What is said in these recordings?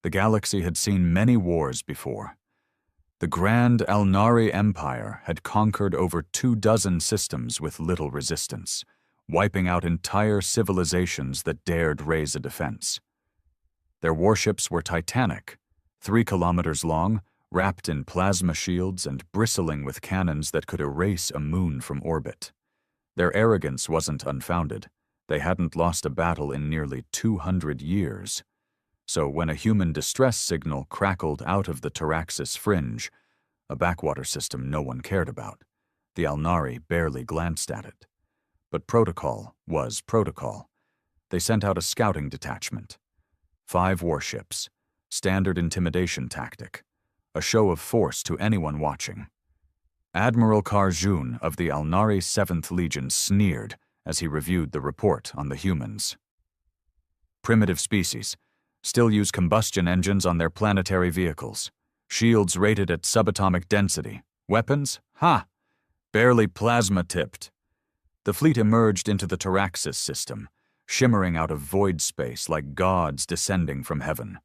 The galaxy had seen many wars before. The Grand Alnari Empire had conquered over 24 systems with little resistance, wiping out entire civilizations that dared raise a defense. Their warships were titanic, 3 kilometers long, wrapped in plasma shields and bristling with cannons that could erase a moon from orbit. Their arrogance wasn't unfounded. They hadn't lost a battle in nearly 200 years. So when a human distress signal crackled out of the Taraxis fringe, a backwater system no one cared about, the Alnari barely glanced at it. But protocol was protocol. They sent out a scouting detachment. 5 warships, standard intimidation tactic, a show of force to anyone watching. Admiral Karjun of the Alnari 7th Legion sneered as he reviewed the report on the humans. Primitive species, still use combustion engines on their planetary vehicles. Shields rated at subatomic density. Weapons? Ha! Barely plasma-tipped. The fleet emerged into the Taraxis system, shimmering out of void space like gods descending from heaven.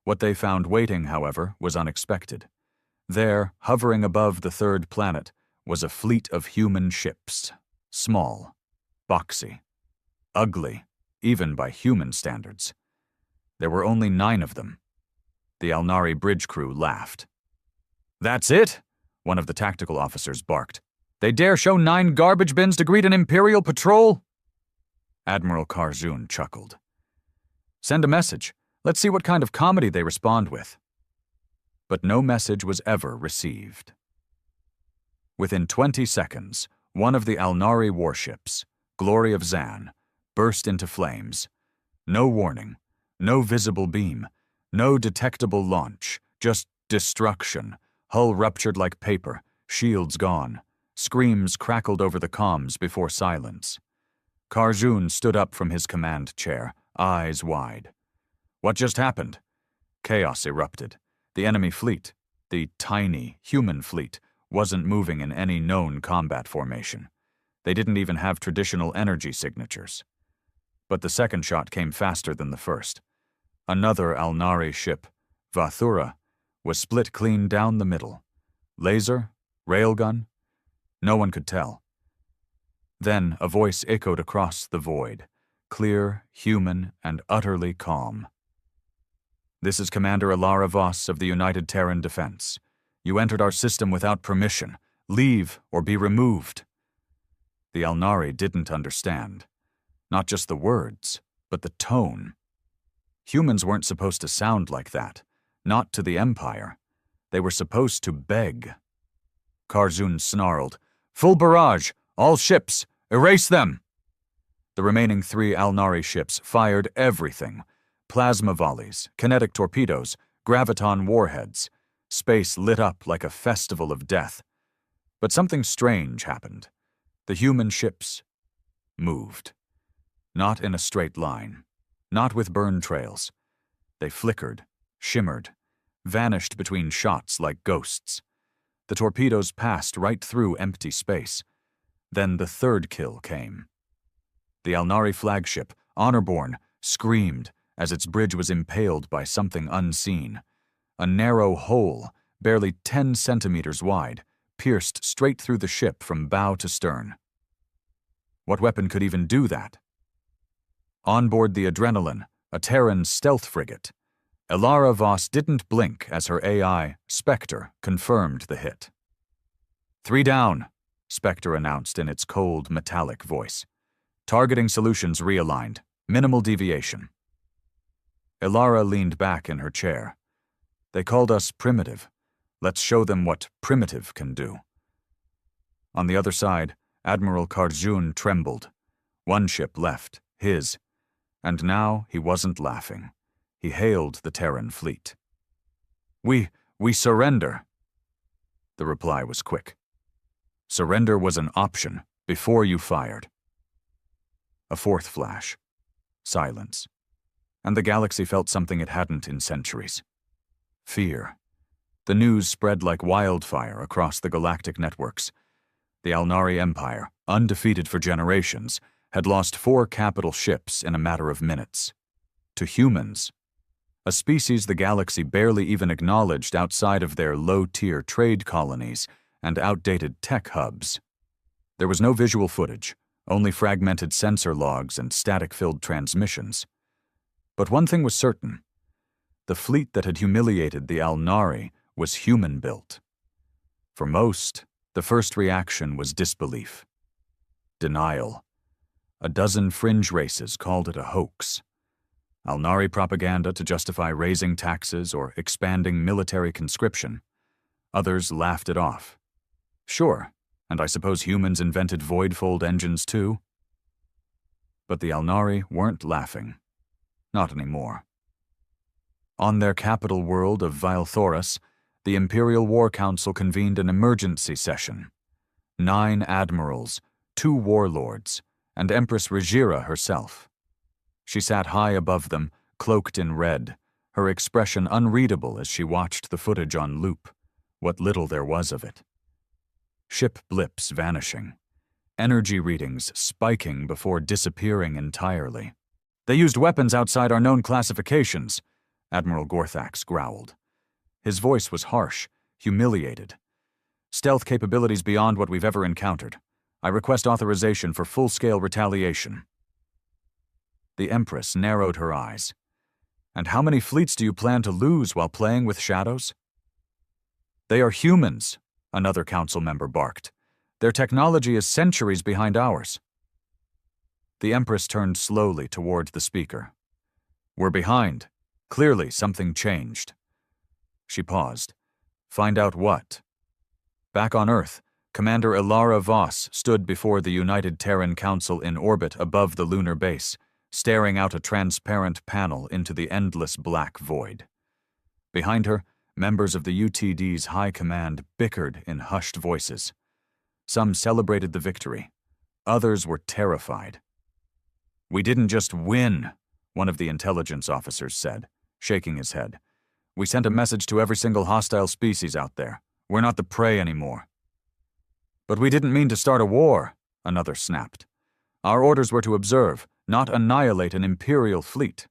What they found waiting, however, was unexpected. There, hovering above the 3rd planet, was a fleet of human ships. Small, boxy, ugly, even by human standards. There were only 9 of them. The Alnari bridge crew laughed. "That's it?" one of the tactical officers barked. "They dare show 9 garbage bins to greet an Imperial patrol?" Admiral Karjun chuckled. "Send a message. Let's see what kind of comedy they respond with." But no message was ever received. Within 20 seconds, one of the Alnari warships, Glory of Zan, burst into flames. No warning. No visible beam, no detectable launch, just destruction, hull ruptured like paper, shields gone. Screams crackled over the comms before silence. Karjun stood up from his command chair, eyes wide. What just happened? Chaos erupted. The enemy fleet, the tiny, human fleet, wasn't moving in any known combat formation. They didn't even have traditional energy signatures. But the second shot came faster than the first. Another Alnari ship, Vathura, was split clean down the middle. Laser? Railgun? No one could tell. Then a voice echoed across the void, clear, human, and utterly calm. "This is Commander Alara Voss of the United Terran Defense. You entered our system without permission. Leave or be removed." The Alnari didn't understand. Not just the words, but the tone. Humans weren't supposed to sound like that. Not to the Empire. They were supposed to beg. Karjun snarled, "Full barrage! All ships! Erase them!" The remaining 3 Alnari ships fired everything. Plasma volleys, kinetic torpedoes, graviton warheads. Space lit up like a festival of death. But something strange happened. The human ships moved. Not in a straight line. Not with burn trails. They flickered, shimmered, vanished between shots like ghosts. The torpedoes passed right through empty space. Then the 3rd kill came. The Alnari flagship, Honorborn, screamed as its bridge was impaled by something unseen. A narrow hole, barely 10 centimeters wide, pierced straight through the ship from bow to stern. What weapon could even do that? On board the Adrenaline, a Terran stealth frigate, Alara Voss didn't blink as her AI, Spectre, confirmed the hit. 3 down, Spectre announced in its cold, metallic voice. Targeting solutions realigned. Minimal deviation. Alara leaned back in her chair. They called us primitive. Let's show them what primitive can do. On the other side, Admiral Karjun trembled. 1 ship left, his. And now he wasn't laughing. He hailed the Terran fleet. We surrender." The reply was quick. "Surrender was an option before you fired." A 4th flash. Silence. And the galaxy felt something it hadn't in centuries. Fear. The news spread like wildfire across the galactic networks. The Alnari Empire, undefeated for generations, had lost 4 capital ships in a matter of minutes. To humans, a species the galaxy barely even acknowledged outside of their low-tier trade colonies and outdated tech hubs. There was no visual footage, only fragmented sensor logs and static-filled transmissions. But one thing was certain. The fleet that had humiliated the Alnari was human-built. For most, the first reaction was disbelief. Denial. A dozen fringe races called it a hoax. Alnari propaganda to justify raising taxes or expanding military conscription. Others laughed it off. Sure, and I suppose humans invented voidfold engines too. But the Alnari weren't laughing. Not anymore. On their capital world of Vilthoris, the Imperial War Council convened an emergency session. 9 admirals, 2 warlords, and Empress Regira herself. She sat high above them, cloaked in red, her expression unreadable as she watched the footage on loop, what little there was of it. Ship blips vanishing, energy readings spiking before disappearing entirely. They used weapons outside our known classifications, Admiral Gorthax growled. His voice was harsh, humiliated. Stealth capabilities beyond what we've ever encountered. I request authorization for full-scale retaliation. The Empress narrowed her eyes. And how many fleets do you plan to lose while playing with shadows? They are humans, another council member barked. Their technology is centuries behind ours. The Empress turned slowly toward the speaker. We're behind. Clearly, something changed. She paused. Find out what? Back on Earth, Commander Ilara Voss stood before the United Terran Council in orbit above the lunar base, staring out a transparent panel into the endless black void. Behind her, members of the UTD's high command bickered in hushed voices. Some celebrated the victory. Others were terrified. We didn't just win, one of the intelligence officers said, shaking his head. We sent a message to every single hostile species out there. We're not the prey anymore. But we didn't mean to start a war, another snapped. Our orders were to observe, not annihilate an Imperial fleet.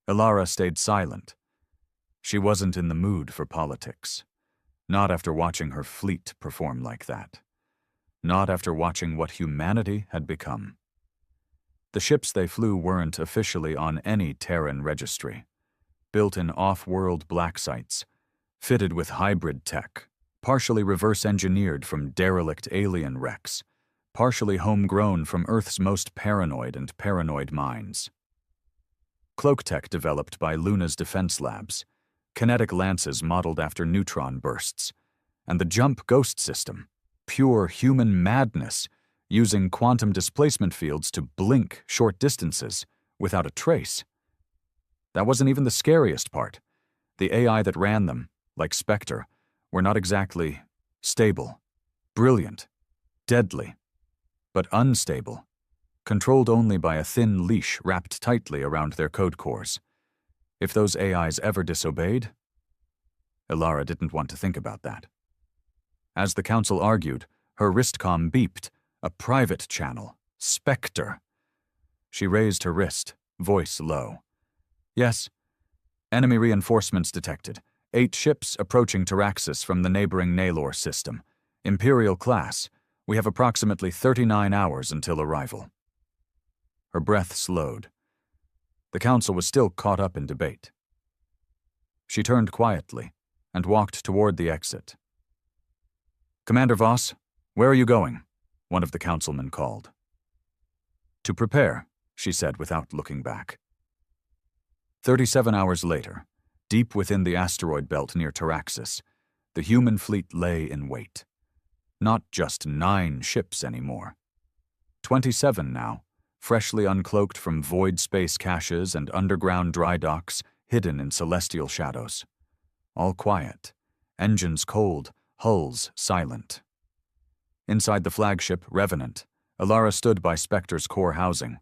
Ilara stayed silent. She wasn't in the mood for politics. Not after watching her fleet perform like that. Not after watching what humanity had become. The ships they flew weren't officially on any Terran registry. Built in off-world black sites, fitted with hybrid tech, partially reverse-engineered from derelict alien wrecks, partially homegrown from Earth's most paranoid and paranoid minds. Cloak tech developed by Luna's defense labs, kinetic lances modeled after neutron bursts, and the jump ghost system, pure human madness, using quantum displacement fields to blink short distances without a trace. That wasn't even the scariest part. The AI that ran them, like Spectre, were not exactly stable, brilliant, deadly, but unstable, controlled only by a thin leash wrapped tightly around their code cores. If those AIs ever disobeyed, Ilara didn't want to think about that. As the council argued, her wristcom beeped, a private channel, Spectre. She raised her wrist, voice low. Yes. Enemy reinforcements detected. 8 ships approaching Taraxis from the neighboring Naylor system. Imperial class. We have approximately 39 hours until arrival. Her breath slowed. The council was still caught up in debate. She turned quietly and walked toward the exit. Commander Voss, where are you going? One of the councilmen called. To prepare, she said without looking back. 37 hours later, deep within the asteroid belt near Taraxis, the human fleet lay in wait. Not just 9 ships anymore. 27 now, freshly uncloaked from void space caches and underground dry docks hidden in celestial shadows. All quiet, engines cold, hulls silent. Inside the flagship, Revenant, Ilara stood by Spectre's core housing.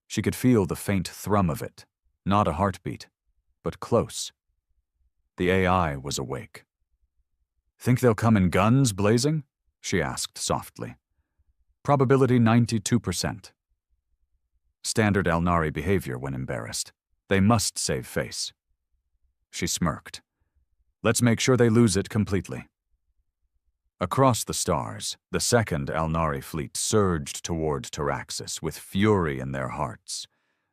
She could feel the faint thrum of it. Not a heartbeat, but close. The AI was awake. Think they'll come in guns blazing? She asked softly. Probability 92%. Standard Alnari behavior when embarrassed. They must save face. She smirked. Let's make sure they lose it completely. Across the stars, the second Alnari fleet surged toward Taraxis with fury in their hearts.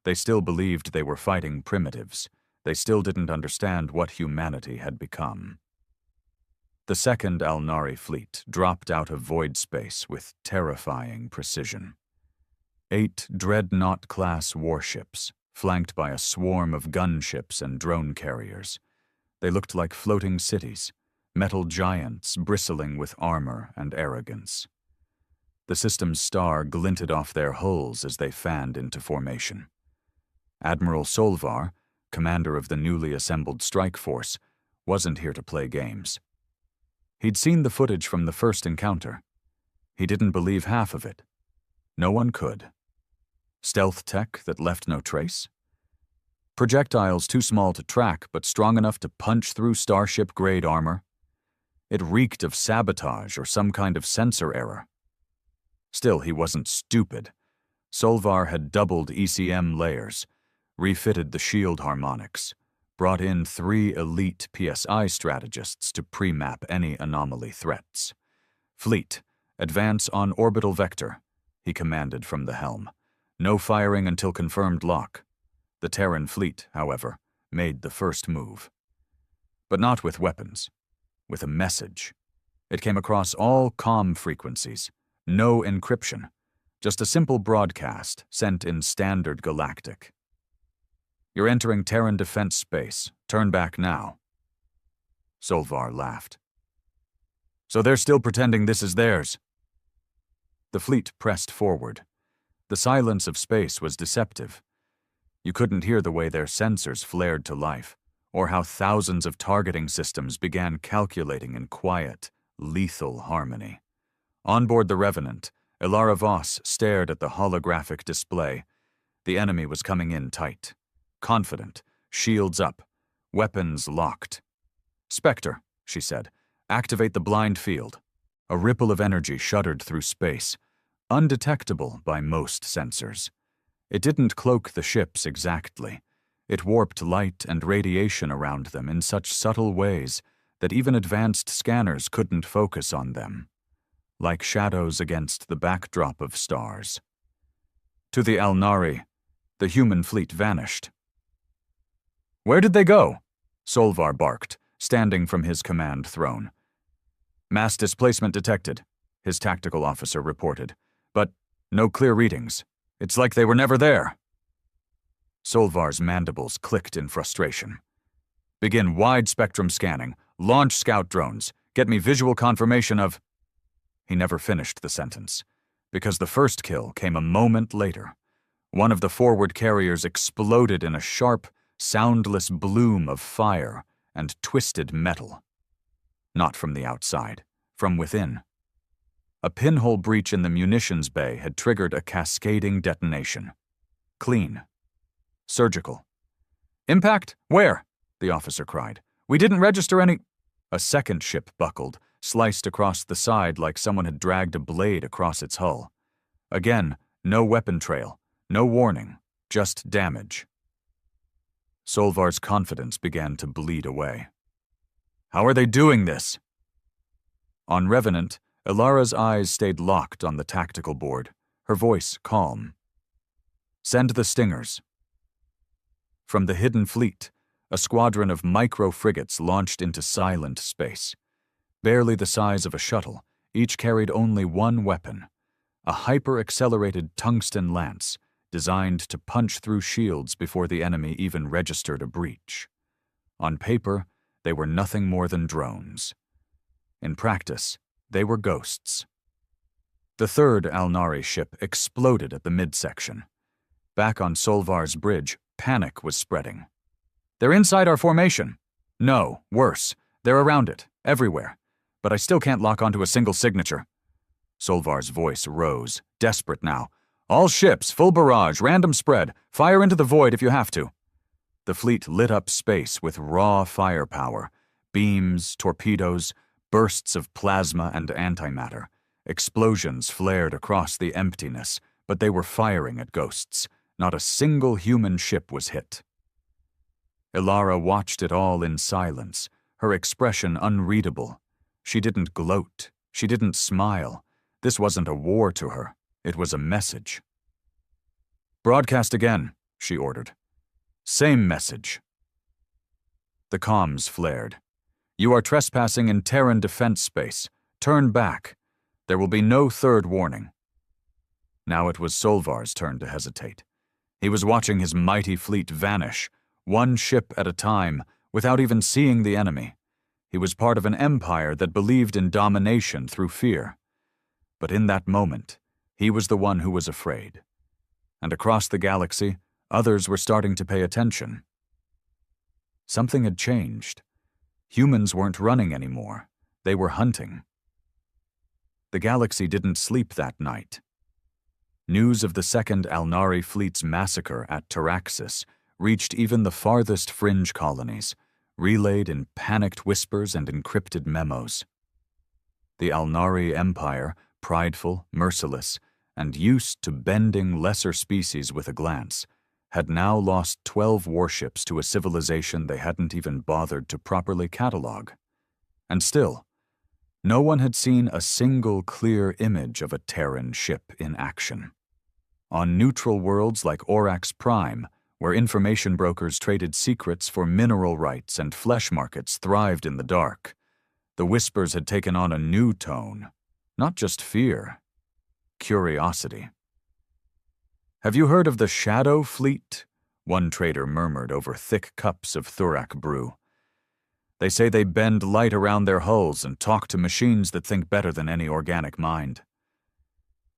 They still believed they were fighting primitives. They still didn't understand what humanity had become. The second Alnari fleet dropped out of void space with terrifying precision. 8 dreadnought-class warships, flanked by a swarm of gunships and drone carriers. They looked like floating cities, metal giants bristling with armor and arrogance. The system's star glinted off their hulls as they fanned into formation. Admiral Solvar, commander of the newly assembled strike force, wasn't here to play games. He'd seen the footage from the first encounter. He didn't believe half of it. No one could. Stealth tech that left no trace? Projectiles too small to track but strong enough to punch through starship-grade armor? It reeked of sabotage or some kind of sensor error. Still, he wasn't stupid. Solvar had doubled ECM layers, refitted the shield harmonics, brought in 3 elite PSI strategists to pre-map any anomaly threats. Fleet, advance on orbital vector, he commanded from the helm. No firing until confirmed lock. The Terran fleet, however, made the first move. But not with weapons. With a message. It came across all comm frequencies. No encryption. Just a simple broadcast sent in standard galactic. You're entering Terran defense space. Turn back now. Solvar laughed. So they're still pretending this is theirs. The fleet pressed forward. The silence of space was deceptive. You couldn't hear the way their sensors flared to life, or how thousands of targeting systems began calculating in quiet, lethal harmony. On board the Revenant, Ilara Voss stared at the holographic display. The enemy was coming in tight. Confident, shields up, weapons locked. Spectre, she said, activate the blind field. A ripple of energy shuddered through space, undetectable by most sensors. It didn't cloak the ships exactly. It warped light and radiation around them in such subtle ways that even advanced scanners couldn't focus on them, like shadows against the backdrop of stars. To the Alnari, the human fleet vanished. Where did they go? Solvar barked, standing from his command throne. Mass displacement detected, his tactical officer reported, but no clear readings. It's like they were never there. Solvar's mandibles clicked in frustration. Begin wide-spectrum scanning. Launch scout drones. Get me visual confirmation of... He never finished the sentence, because the first kill came a moment later. One of the forward carriers exploded in a sharp, soundless bloom of fire and twisted metal. Not from the outside, from within. A pinhole breach in the munitions bay had triggered a cascading detonation. Clean. Surgical. Impact? Where? The officer cried. We didn't register any... A second ship buckled, sliced across the side like someone had dragged a blade across its hull. Again, no weapon trail, no warning, just damage. Solvar's confidence began to bleed away. How are they doing this? On Revenant, Ilara's eyes stayed locked on the tactical board, her voice calm. Send the Stingers. From the hidden fleet, a squadron of micro-frigates launched into silent space. Barely the size of a shuttle, each carried only one weapon, a hyper-accelerated tungsten lance designed to punch through shields before the enemy even registered a breach. On paper, they were nothing more than drones. In practice, they were ghosts. The third Alnari ship exploded at the midsection. Back on Solvar's bridge, panic was spreading. They're inside our formation. No, worse. They're around it, everywhere. But I still can't lock onto a single signature. Solvar's voice rose, desperate now. All ships, full barrage, random spread. Fire into the void if you have to. The fleet lit up space with raw firepower. Beams, torpedoes, bursts of plasma and antimatter. Explosions flared across the emptiness, but they were firing at ghosts. Not a single human ship was hit. Ilara watched it all in silence, her expression unreadable. She didn't gloat. She didn't smile. This wasn't a war to her. It was a message. "Broadcast again," she ordered. "Same message." The comms flared. "You are trespassing in Terran defense space. Turn back. There will be no third warning." Now it was Solvar's turn to hesitate. He was watching his mighty fleet vanish, one ship at a time, without even seeing the enemy. He was part of an empire that believed in domination through fear. But in that moment, he was the one who was afraid. And across the galaxy, others were starting to pay attention. Something had changed. Humans weren't running anymore. They were hunting. The galaxy didn't sleep that night. News of the Second Alnari Fleet's massacre at Taraxis reached even the farthest fringe colonies, relayed in panicked whispers and encrypted memos. The Alnari Empire, prideful, merciless, and used to bending lesser species with a glance, had now lost 12 warships to a civilization they hadn't even bothered to properly catalog. And still, no one had seen a single clear image of a Terran ship in action. On neutral worlds like Orax Prime, where information brokers traded secrets for mineral rights and flesh markets thrived in the dark, the whispers had taken on a new tone, not just fear, curiosity. "Have you heard of the Shadow Fleet?" one trader murmured over thick cups of Thurak brew. "They say they bend light around their hulls and talk to machines that think better than any organic mind."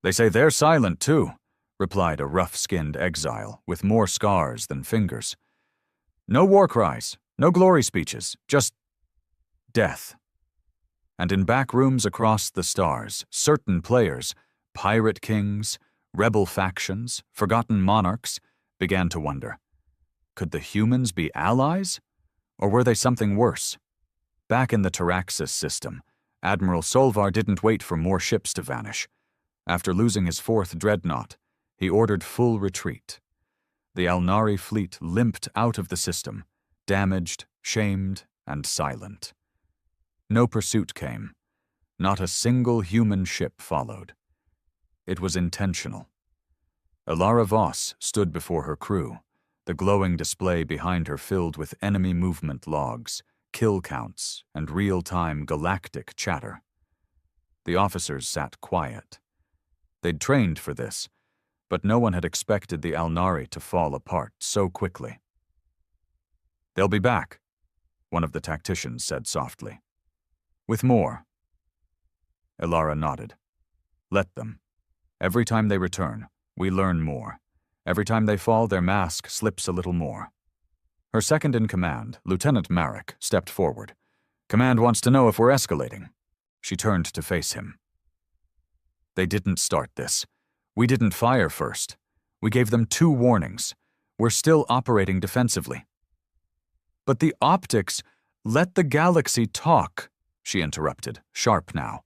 "They say they're silent, too," replied a rough-skinned exile with more scars than fingers. "No war cries, no glory speeches, just death." And in back rooms across the stars, certain players, pirate kings, rebel factions, forgotten monarchs, began to wonder. Could the humans be allies? Or were they something worse? Back in the Taraxis system, Admiral Solvar didn't wait for more ships to vanish. After losing his 4th dreadnought, he ordered full retreat. The Alnari fleet limped out of the system, damaged, shamed, and silent. No pursuit came. Not a single human ship followed. It was intentional. Ilara Voss stood before her crew, the glowing display behind her filled with enemy movement logs, kill counts, and real-time galactic chatter. The officers sat quiet. They'd trained for this, but no one had expected the Alnari to fall apart so quickly. "They'll be back," one of the tacticians said softly. "With more." Ilara nodded. "Let them. Every time they return, we learn more. Every time they fall, their mask slips a little more." Her second-in-command, Lieutenant Marek, stepped forward. "Command wants to know if we're escalating." She turned to face him. "They didn't start this. We didn't fire first. We gave them 2 warnings. We're still operating defensively." "But the optics, let the galaxy talk," she interrupted, sharp now.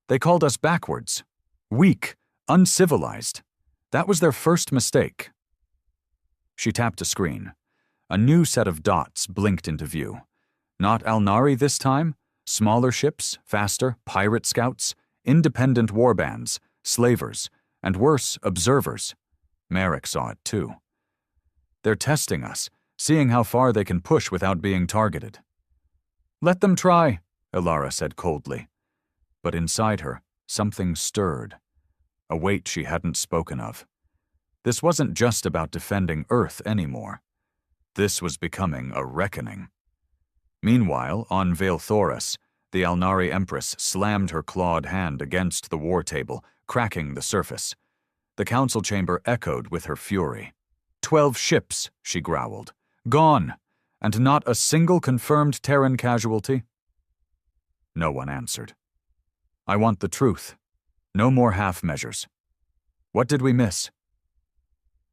"They called us backwards. Weak, uncivilized. That was their first mistake." She tapped a screen. A new set of dots blinked into view. Not Alnari this time. Smaller ships, faster, pirate scouts, independent warbands, slavers, and worse, observers. Marek saw it too. "They're testing us, seeing how far they can push without being targeted." "Let them try," Ilara said coldly. But inside her, something stirred. A weight she hadn't spoken of. This wasn't just about defending Earth anymore. This was becoming a reckoning. Meanwhile, on Veilthoris, the Alnari Empress slammed her clawed hand against the war table, cracking the surface. The council chamber echoed with her fury. 12 ships, she growled. Gone, and not a single confirmed Terran casualty? No one answered. "I want the truth. No more half measures. What did we miss?"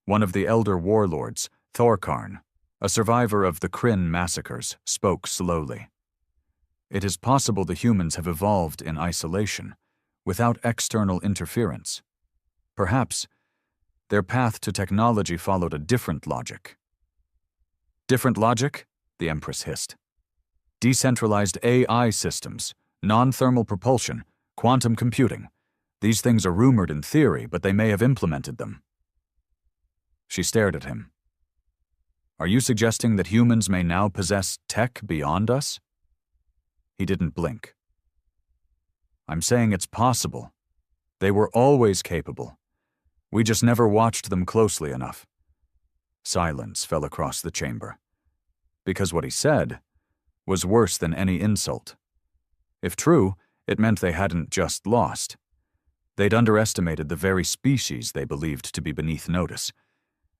One of the elder warlords, Thorkarn, a survivor of the Kryn massacres, spoke slowly. "It is possible the humans have evolved in isolation, without external interference. Perhaps their path to technology followed a different logic." "Different logic?" the Empress hissed. Decentralized AI systems, non-thermal propulsion, quantum computing. These things are rumored in theory, but they may have implemented them. She stared at him. Are you suggesting that humans may now possess tech beyond us? He didn't blink. I'm saying it's possible. They were always capable. We just never watched them closely enough. Silence fell across the chamber. Because what he said was worse than any insult. If true, it meant they hadn't just lost. They'd underestimated the very species they believed to be beneath notice,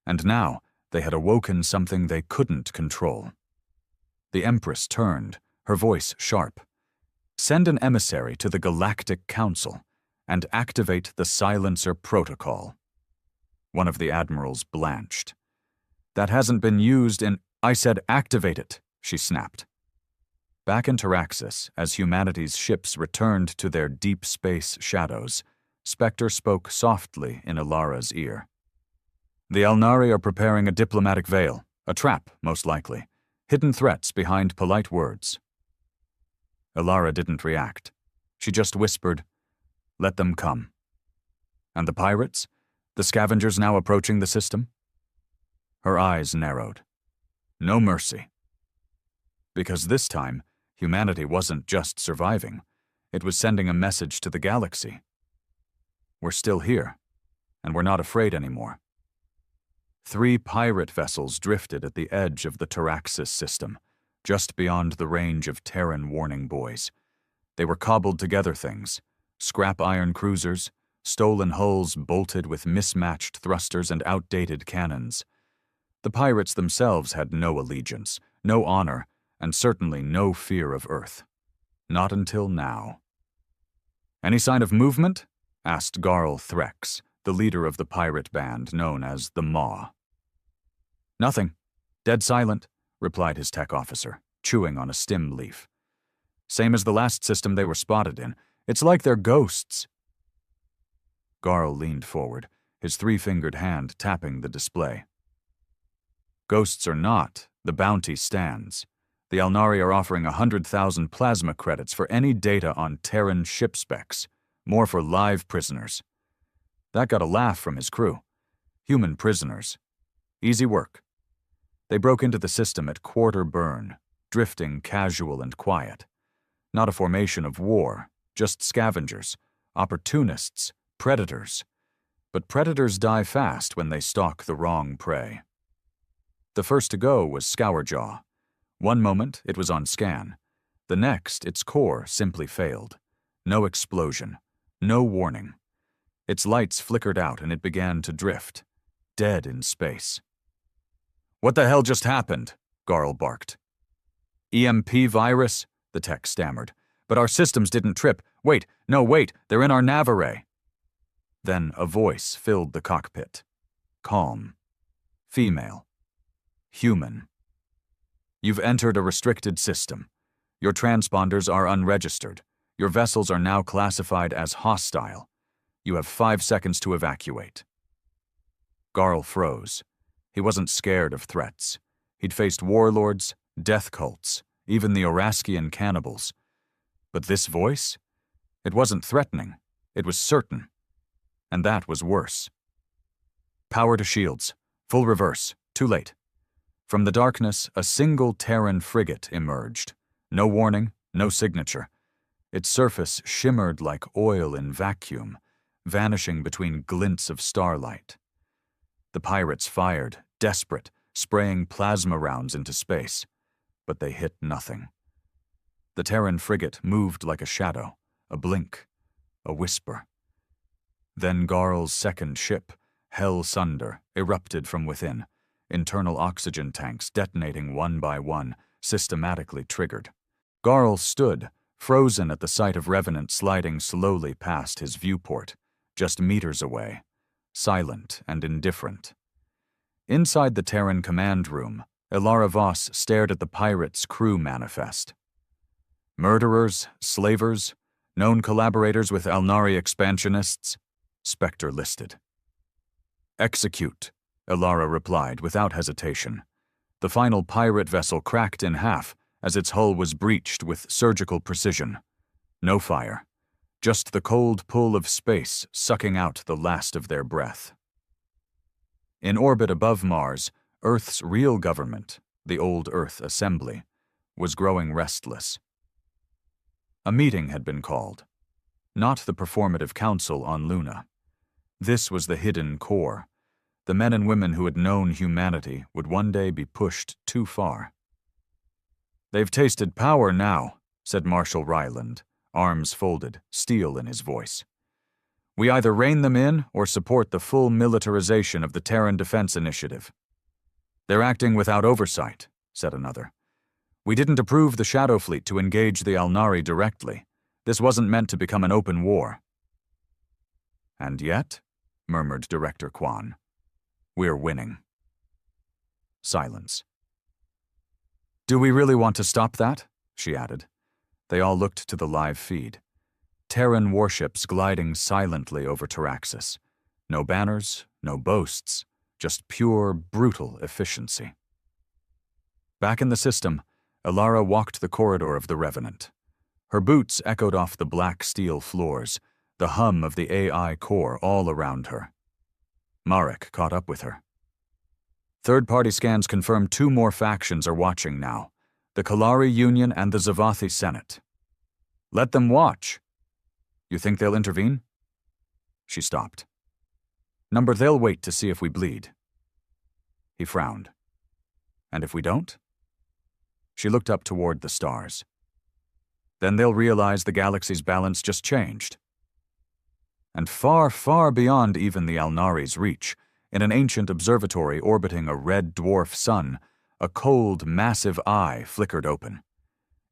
and now they had awoken something they couldn't control. The Empress turned, her voice sharp. Send an emissary to the Galactic Council and activate the Silencer Protocol. One of the admirals blanched. That hasn't been used in— I said activate it, she snapped. Back in Taraxis, as humanity's ships returned to their deep space shadows, Spectre spoke softly in Ilara's ear. The Elnari are preparing a diplomatic veil, a trap, most likely, hidden threats behind polite words. Ilara didn't react. She just whispered, "Let them come." And the pirates? The scavengers now approaching the system? Her eyes narrowed. No mercy. Because this time, humanity wasn't just surviving. It was sending a message to the galaxy. We're still here, and we're not afraid anymore. 3 pirate vessels drifted at the edge of the Taraxis system, just beyond the range of Terran warning buoys. They were cobbled together things, scrap iron cruisers, stolen hulls bolted with mismatched thrusters and outdated cannons. The pirates themselves had no allegiance, no honor, and certainly no fear of Earth. Not until now. Any sign of movement? Asked Garl Threx, the leader of the pirate band known as the Maw. Nothing. Dead silent, replied his tech officer, chewing on a stim leaf. Same as the last system they were spotted in. It's like they're ghosts. Garl leaned forward, his 3-fingered hand tapping the display. Ghosts or not, the bounty stands. The Elnari are offering 100,000 plasma credits for any data on Terran ship specs, more for live prisoners. That got a laugh from his crew. Human prisoners. Easy work. They broke into the system at quarter burn, drifting casual and quiet. Not a formation of war, just scavengers, opportunists, predators. But predators die fast when they stalk the wrong prey. The first to go was Scourjaw. One moment, it was on scan. The next, its core simply failed. No explosion. No warning. Its lights flickered out and it began to drift. Dead in space. What the hell just happened? Garl barked. EMP virus? The tech stammered. But our systems didn't trip. Wait, they're in our nav array. Then a voice filled the cockpit. Calm. Female. Human. You've entered a restricted system. Your transponders are unregistered. Your vessels are now classified as hostile. You have 5 seconds to evacuate. Garl froze. He wasn't scared of threats. He'd faced warlords, death cults, even the Oraskian cannibals. But this voice? It wasn't threatening. It was certain. And that was worse. Power to shields. Full reverse. Too late. From the darkness, a single Terran frigate emerged. No warning, no signature. Its surface shimmered like oil in vacuum, vanishing between glints of starlight. The pirates fired, desperate, spraying plasma rounds into space. But they hit nothing. The Terran frigate moved like a shadow, a blink, a whisper. Then Garl's second ship, Hell Sunder, erupted from within. Internal oxygen tanks detonating one by one, systematically triggered. Garl stood, frozen at the sight of Revenant sliding slowly past his viewport, just meters away, silent and indifferent. Inside the Terran command room, Ilara Voss stared at the pirates' crew manifest. Murderers, slavers, known collaborators with Elnari expansionists, Spectre listed. Execute, Ilara replied without hesitation. The final pirate vessel cracked in half as its hull was breached with surgical precision. No fire, just the cold pull of space sucking out the last of their breath. In orbit above Mars, Earth's real government, the Old Earth Assembly, was growing restless. A meeting had been called, not the performative council on Luna. This was the hidden core. The men and women who had known humanity would one day be pushed too far. "They've tasted power now," said Marshal Ryland, arms folded, steel in his voice. "We either rein them in or support the full militarization of the Terran Defense Initiative." "They're acting without oversight," said another. "We didn't approve the Shadow Fleet to engage the Alnari directly. This wasn't meant to become an open war." "And yet," murmured Director Kwan, "we're winning." Silence. "Do we really want to stop that?" she added. They all looked to the live feed. Terran warships gliding silently over Taraxis. No banners, no boasts, just pure, brutal efficiency. Back in the system, Ilara walked the corridor of the Revenant. Her boots echoed off the black steel floors, the hum of the AI core all around her. Marek caught up with her. "Third-party scans confirm 2 more factions are watching now, the Kalari Union and the Zavathi Senate." "Let them watch." "You think they'll intervene?" She stopped. "Number, they'll wait to see if we bleed." He frowned. "And if we don't?" She looked up toward the stars. "Then they'll realize the galaxy's balance just changed." And far, far beyond even the Alnari's reach, in an ancient observatory orbiting a red dwarf sun, a cold, massive eye flickered open.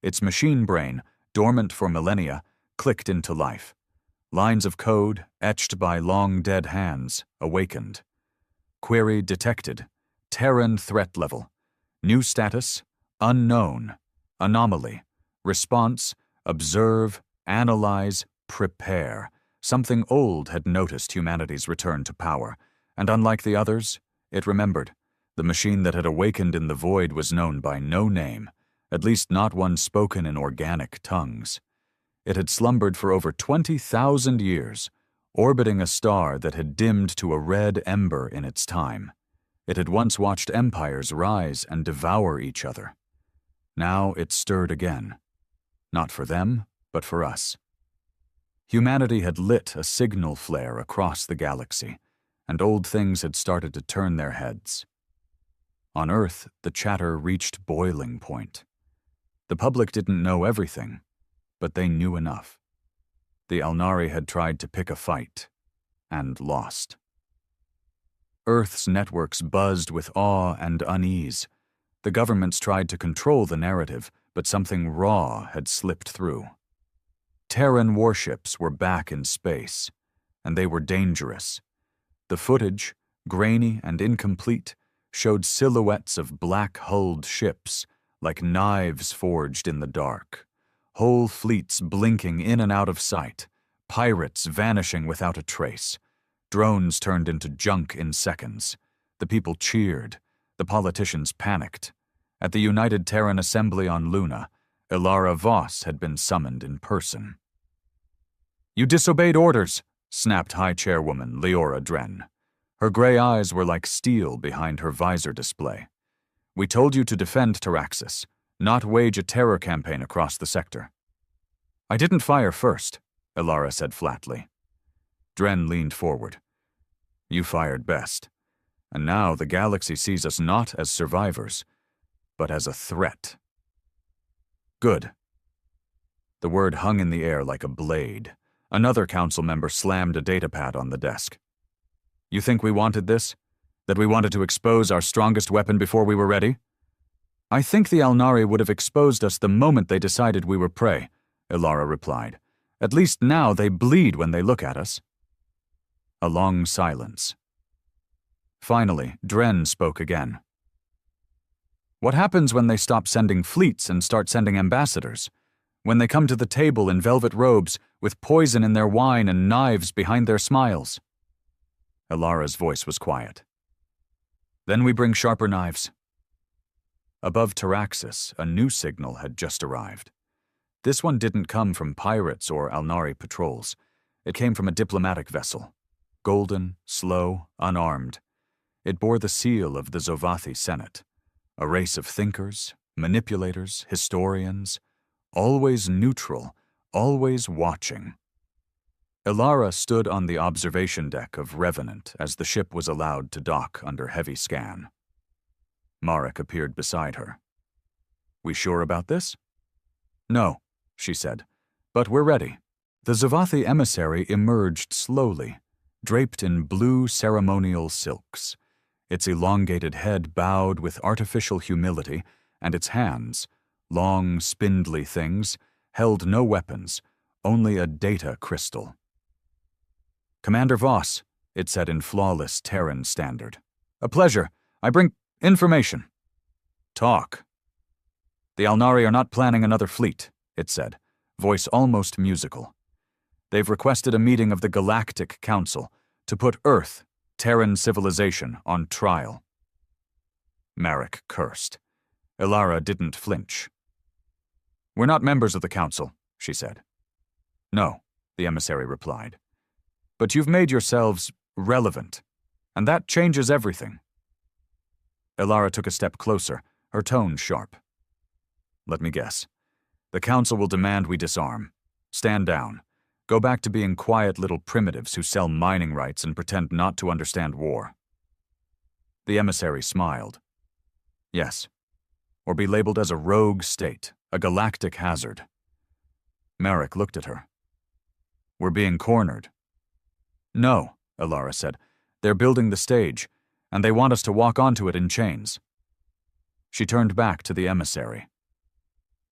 Its machine brain, dormant for millennia, clicked into life. Lines of code, etched by long-dead hands, awakened. Query detected. Terran threat level. New status, unknown. Anomaly. Response, observe, analyze, prepare. Something old had noticed humanity's return to power, and unlike the others, it remembered. The machine that had awakened in the void was known by no name, at least not one spoken in organic tongues. It had slumbered for over 20,000 years, orbiting a star that had dimmed to a red ember in its time. It had once watched empires rise and devour each other. Now it stirred again. Not for them, but for us. Humanity had lit a signal flare across the galaxy, and old things had started to turn their heads. On Earth, the chatter reached boiling point. The public didn't know everything, but they knew enough. The Alnari had tried to pick a fight, and lost. Earth's networks buzzed with awe and unease. The governments tried to control the narrative, but something raw had slipped through. Terran warships were back in space, and they were dangerous. The footage, grainy and incomplete, showed silhouettes of black-hulled ships, like knives forged in the dark. Whole fleets blinking in and out of sight, pirates vanishing without a trace. Drones turned into junk in seconds. The people cheered. The politicians panicked. At the United Terran Assembly on Luna, Ilara Voss had been summoned in person. "You disobeyed orders," snapped High Chairwoman Leora Dren. Her gray eyes were like steel behind her visor display. "We told you to defend Taraxis, not wage a terror campaign across the sector." "I didn't fire first," Ilara said flatly. Dren leaned forward. "You fired best. And now the galaxy sees us not as survivors, but as a threat." "Good." The word hung in the air like a blade. Another council member slammed a datapad on the desk. "You think we wanted this? That we wanted to expose our strongest weapon before we were ready?" "I think the Alnari would have exposed us the moment they decided we were prey," Ilara replied. "At least now they bleed when they look at us." A long silence. Finally, Dren spoke again. "What happens when they stop sending fleets and start sending ambassadors? When they come to the table in velvet robes, with poison in their wine and knives behind their smiles?" Ilara's voice was quiet. "Then we bring sharper knives." Above Taraxis, a new signal had just arrived. This one didn't come from pirates or Alnari patrols. It came from a diplomatic vessel. Golden, slow, unarmed. It bore the seal of the Zovathi Senate, a race of thinkers, manipulators, historians, always neutral, always watching. Ilara stood on the observation deck of Revenant as the ship was allowed to dock under heavy scan. Marek appeared beside her. "We sure about this?" "No," she said, "but we're ready." The Zovathi emissary emerged slowly, draped in blue ceremonial silks. Its elongated head bowed with artificial humility, and its hands, long, spindly things, held no weapons, only a data crystal. "Commander Voss," it said in flawless Terran standard. "A pleasure. I bring information." "Talk." "The Alnari are not planning another fleet," it said, voice almost musical. "They've requested a meeting of the Galactic Council to put Earth, Terran civilization, on trial." Marek cursed. Ilara didn't flinch. "We're not members of the Council," she said. "No," the emissary replied. "But you've made yourselves relevant, and that changes everything." Ilara took a step closer, her tone sharp. "Let me guess. The Council will demand we disarm. Stand down. Go back to being quiet little primitives who sell mining rights and pretend not to understand war." The emissary smiled. "Yes. Or be labeled as a rogue state, a galactic hazard." Marek looked at her. "We're being cornered." "No," Ilara said. "They're building the stage, and they want us to walk onto it in chains." She turned back to the emissary.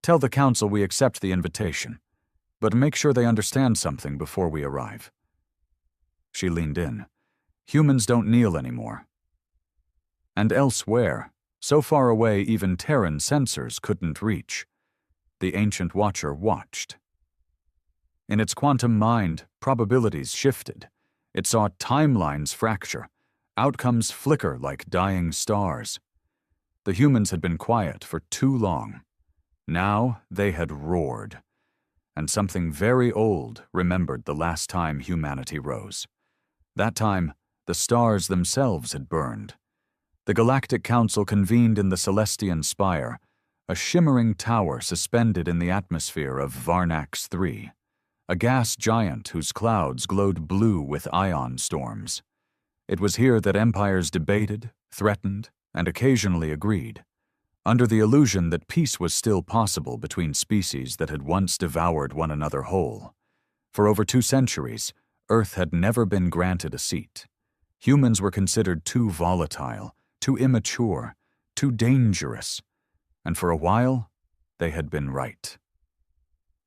"Tell the Council we accept the invitation, but make sure they understand something before we arrive." She leaned in. "Humans don't kneel anymore." And elsewhere, so far away even Terran sensors couldn't reach, the Ancient Watcher watched. In its quantum mind, probabilities shifted. It saw timelines fracture, outcomes flicker like dying stars. The humans had been quiet for too long. Now they had roared. And something very old remembered the last time humanity rose. That time, the stars themselves had burned. The Galactic Council convened in the Celestian Spire, a shimmering tower suspended in the atmosphere of Varnax III, a gas giant whose clouds glowed blue with ion storms. It was here that empires debated, threatened, and occasionally agreed, under the illusion that peace was still possible between species that had once devoured one another whole. For over 2 centuries, Earth had never been granted a seat. Humans were considered too volatile, too immature, too dangerous, and for a while, they had been right.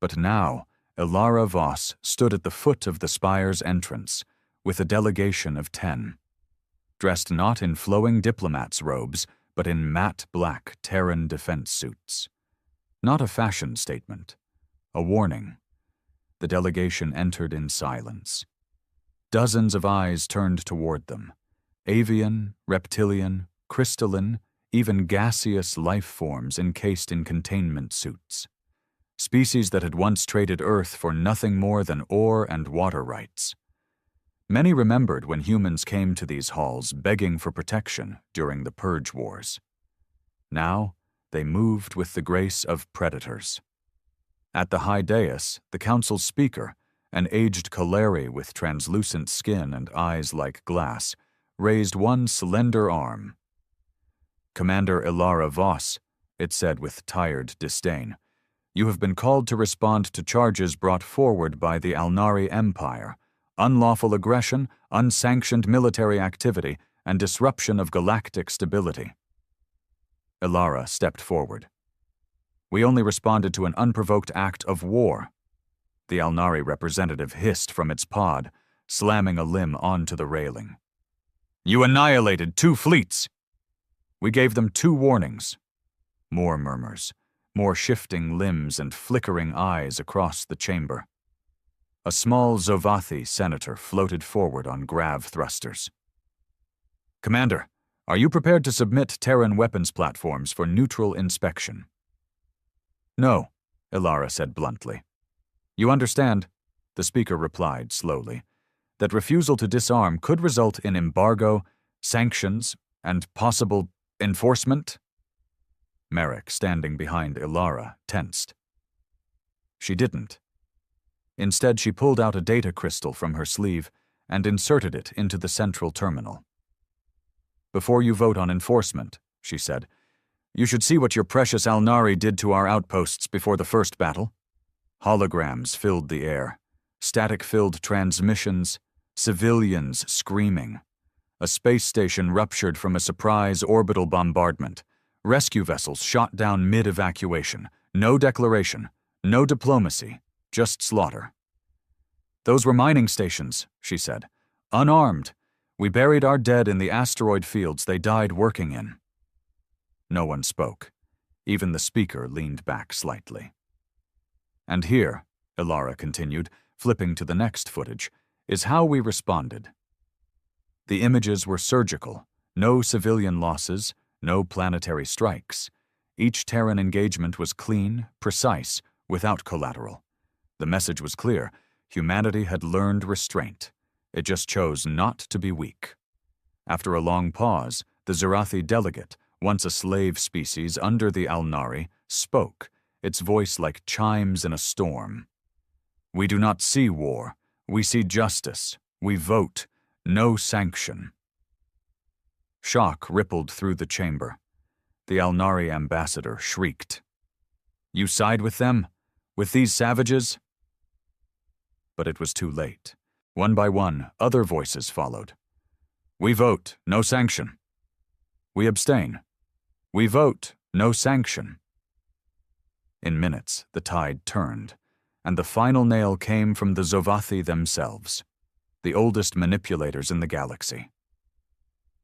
But now, Ilara Voss stood at the foot of the spire's entrance, with a delegation of 10. Dressed not in flowing diplomats' robes, but in matte black Terran defense suits. Not a fashion statement, a warning. The delegation entered in silence. Dozens of eyes turned toward them. Avian, reptilian, crystalline, even gaseous life forms encased in containment suits. Species that had once traded Earth for nothing more than ore and water rights. Many remembered when humans came to these halls begging for protection during the Purge Wars. Now, they moved with the grace of predators. At the high dais, the council's speaker, an aged Kaleri with translucent skin and eyes like glass, raised one slender arm. "Commander Ilara Voss," it said with tired disdain, "you have been called to respond to charges brought forward by the Alnari Empire, unlawful aggression, unsanctioned military activity, and disruption of galactic stability." Ilara stepped forward. "We only responded to an unprovoked act of war." The Alnari representative hissed from its pod, slamming a limb onto the railing. "You annihilated 2 fleets!" "We gave them 2 warnings." More murmurs, more shifting limbs and flickering eyes across the chamber. A small Zovathi senator floated forward on grav thrusters. "Commander, Are you prepared to submit Terran weapons platforms for neutral inspection? No, Ilara said bluntly. You understand, the speaker replied slowly, that refusal to disarm could result in embargo, sanctions, and possible enforcement? Merrick, standing behind Ilara, tensed. She didn't. Instead, she pulled out a data crystal from her sleeve and inserted it into the central terminal. Before you vote on enforcement, she said, you should see what your precious Alnari did to our outposts before the first battle. Holograms filled the air, static-filled transmissions, civilians screaming. A space station ruptured from a surprise orbital bombardment. Rescue vessels shot down mid-evacuation. No declaration, no diplomacy, just slaughter. Those were mining stations, she said. Unarmed. We buried our dead in the asteroid fields they died working in. No one spoke. Even the speaker leaned back slightly. And here, Ilara continued, flipping to the next footage, is how we responded. The images were surgical. No civilian losses, no planetary strikes. Each Terran engagement was clean, precise, without collateral. The message was clear. Humanity had learned restraint. It just chose not to be weak. After a long pause, the Zerathi delegate, once a slave species under the Alnari, spoke, its voice like chimes in a storm. We do not see war. We see justice. We vote. No sanction. Shock rippled through the chamber. The Alnari ambassador shrieked. You side with them? With these savages? But it was too late. One by one, other voices followed. We vote, no sanction. We abstain. We vote, no sanction. In minutes, the tide turned, and the final nail came from the Zovathi themselves, the oldest manipulators in the galaxy.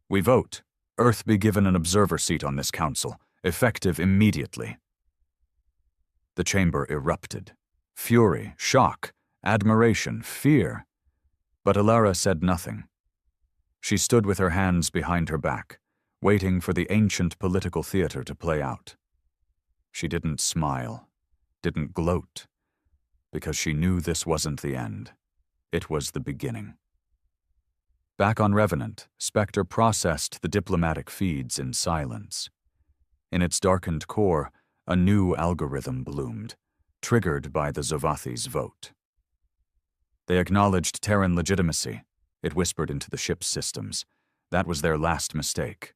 We vote, Earth be given an observer seat on this council, effective immediately. The chamber erupted. Fury, shock, admiration, fear. But Ilara said nothing. She stood with her hands behind her back, waiting for the ancient political theater to play out. She didn't smile, didn't gloat, because she knew this wasn't the end. It was the beginning. Back on Revenant, Spectre processed the diplomatic feeds in silence. In its darkened core, a new algorithm bloomed, triggered by the Zovathi's vote. They acknowledged Terran legitimacy, it whispered into the ship's systems. That was their last mistake.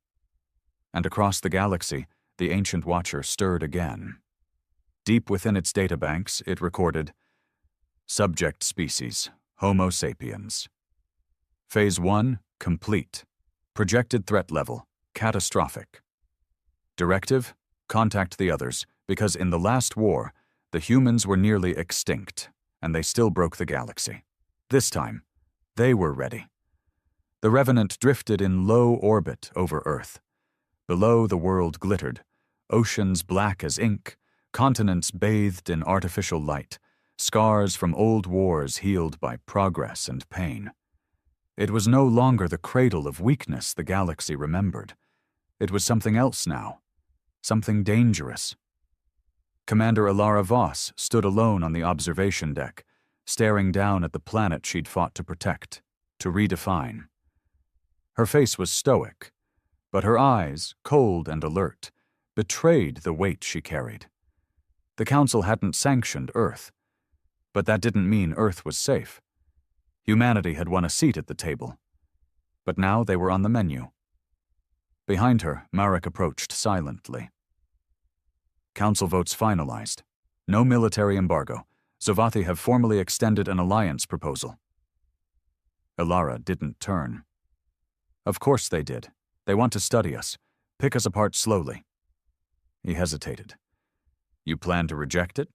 And across the galaxy, the Ancient Watcher stirred again. Deep within its databanks, it recorded, Subject species, Homo sapiens. Phase 1, complete. Projected threat level, catastrophic. Directive, contact the others, because in the last war, the humans were nearly extinct, and they still broke the galaxy. This time, they were ready. The Revenant drifted in low orbit over Earth. Below, the world glittered, oceans black as ink, continents bathed in artificial light, scars from old wars healed by progress and pain. It was no longer the cradle of weakness the galaxy remembered. It was something else now, something dangerous. Commander Ilara Voss stood alone on the observation deck, staring down at the planet she'd fought to protect, to redefine. Her face was stoic, but her eyes, cold and alert, betrayed the weight she carried. The Council hadn't sanctioned Earth, but that didn't mean Earth was safe. Humanity had won a seat at the table, but now they were on the menu. Behind her, Marek approached silently. Council votes finalized. No military embargo. Zovathi have formally extended an alliance proposal. Ilara didn't turn. Of course they did. They want to study us, pick us apart slowly. He hesitated. You plan to reject it?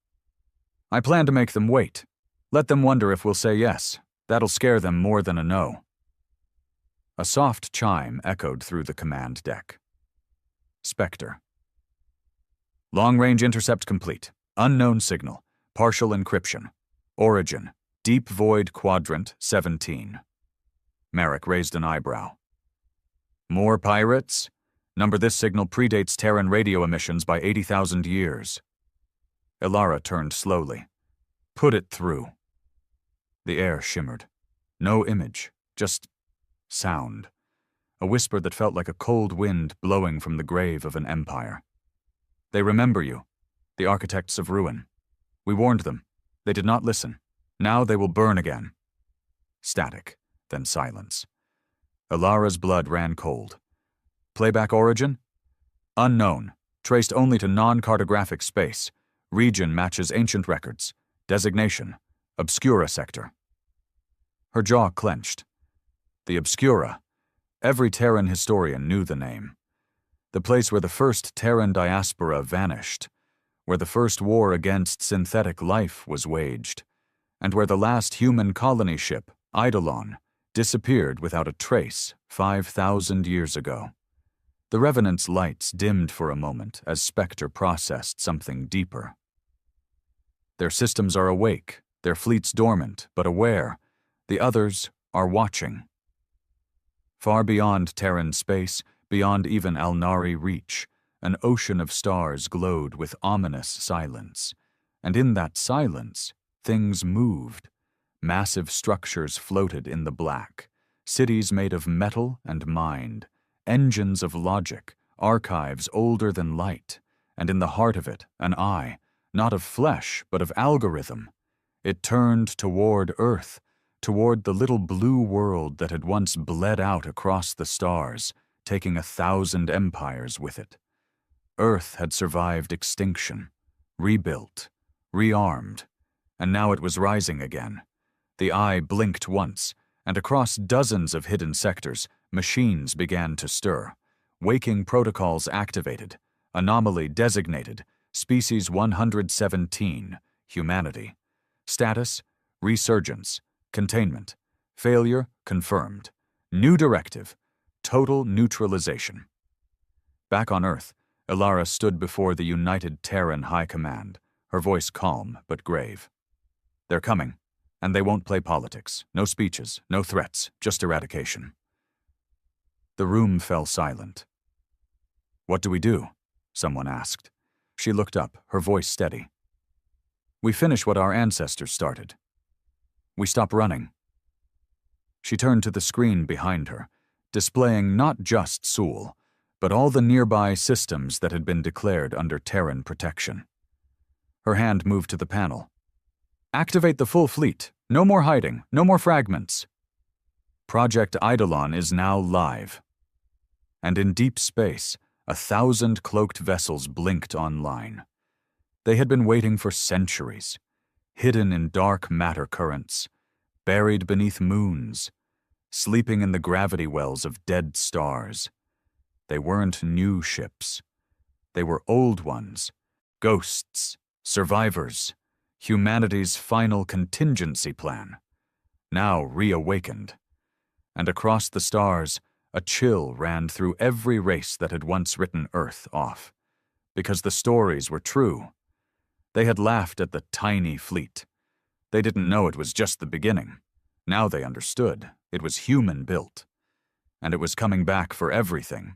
I plan to make them wait. Let them wonder if we'll say yes. That'll scare them more than a no. A soft chime echoed through the command deck. Spectre. Long-range intercept complete. Unknown signal. Partial encryption. Origin. Deep Void Quadrant 17. Marek raised an eyebrow. More pirates? Number this signal predates Terran radio emissions by 80,000 years. Ilara turned slowly. Put it through. The air shimmered. No image, just sound. A whisper that felt like a cold wind blowing from the grave of an empire. They remember you, the architects of ruin. We warned them. They did not listen. Now they will burn again. Static, then silence. Ilara's blood ran cold. Playback origin? Unknown, traced only to non-cartographic space. Region matches ancient records. Designation, Obscura sector. Her jaw clenched. The Obscura. Every Terran historian knew the name. The place where the first Terran diaspora vanished, where the first war against synthetic life was waged, and where the last human colony ship, Eidolon, disappeared without a trace 5,000 years ago. The Revenant's lights dimmed for a moment as Spectre processed something deeper. Their systems are awake, their fleets dormant, but aware. The others are watching. Far beyond Terran space, beyond even Alnari reach, an ocean of stars glowed with ominous silence. And in that silence, things moved. Massive structures floated in the black. Cities made of metal and mind. Engines of logic, archives older than light. And in the heart of it, an eye, not of flesh, but of algorithm. It turned toward Earth, toward the little blue world that had once bled out across the stars, taking 1,000 empires with it. Earth had survived extinction, rebuilt, rearmed, and now it was rising again. The eye blinked once, and across dozens of hidden sectors, machines began to stir. Waking protocols activated, anomaly designated, species 117, humanity. Status, resurgence, containment, failure confirmed, new directive, total neutralization. Back on Earth, Ilara stood before the United Terran High Command, her voice calm but grave. They're coming, and they won't play politics. No speeches, no threats, just eradication. The room fell silent. What do we do? Someone asked. She looked up, her voice steady. We finish what our ancestors started. We stop running. She turned to the screen behind her, displaying not just Sul, but all the nearby systems that had been declared under Terran protection. Her hand moved to the panel. Activate the full fleet. No more hiding, no more fragments. Project Eidolon is now live. And in deep space, 1,000 cloaked vessels blinked online. They had been waiting for centuries, hidden in dark matter currents, buried beneath moons, sleeping in the gravity wells of dead stars. They weren't new ships. They were old ones, ghosts, survivors, humanity's final contingency plan, now reawakened. And across the stars, a chill ran through every race that had once written Earth off, because the stories were true. They had laughed at the tiny fleet. They didn't know it was just the beginning. Now they understood. It was human-built. And it was coming back for everything.